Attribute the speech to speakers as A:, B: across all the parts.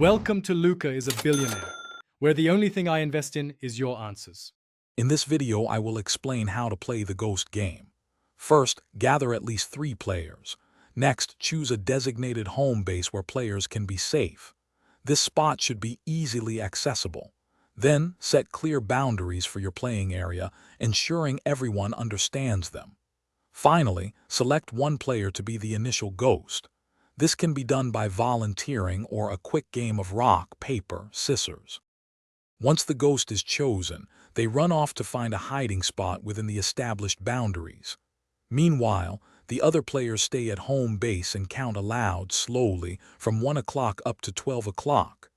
A: Welcome to Luca is a Billionaire, where the only thing I invest in is your answers.
B: In this video, I will explain how to play the Ghost game. First, gather at least 3 players. Next, choose a designated home base where players can be safe. This spot should be easily accessible. Then, set clear boundaries for your playing area, ensuring everyone understands them. Finally, select one player to be the initial ghost. This can be done by volunteering or a quick game of rock, paper, scissors. Once the ghost is chosen, they run off to find a hiding spot within the established boundaries. Meanwhile, the other players stay at home base and count aloud slowly from 1 o'clock up to 12 o'clock.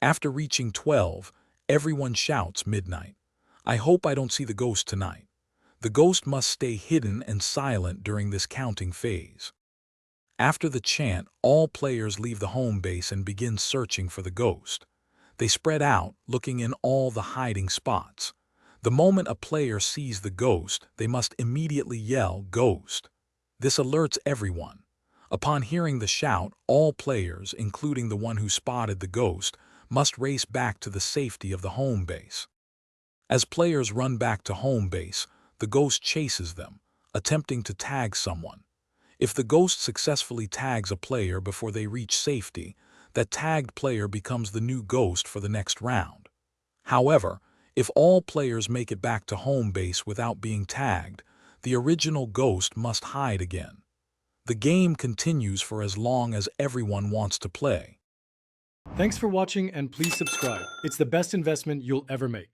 B: After reaching 12, everyone shouts midnight. I hope I don't see the ghost tonight. The ghost must stay hidden and silent during this counting phase. After the chant, all players leave the home base and begin searching for the ghost. They spread out, looking in all the hiding spots. The moment a player sees the ghost, they must immediately yell, "Ghost!" This alerts everyone. Upon hearing the shout, all players, including the one who spotted the ghost, must race back to the safety of the home base. As players run back to home base, the ghost chases them, attempting to tag someone. If the ghost successfully tags a player before they reach safety, that tagged player becomes the new ghost for the next round. However, if all players make it back to home base without being tagged, the original ghost must hide again. The game continues for as long as everyone wants to play.
A: Thanks for watching and please subscribe. It's the best investment you'll ever make.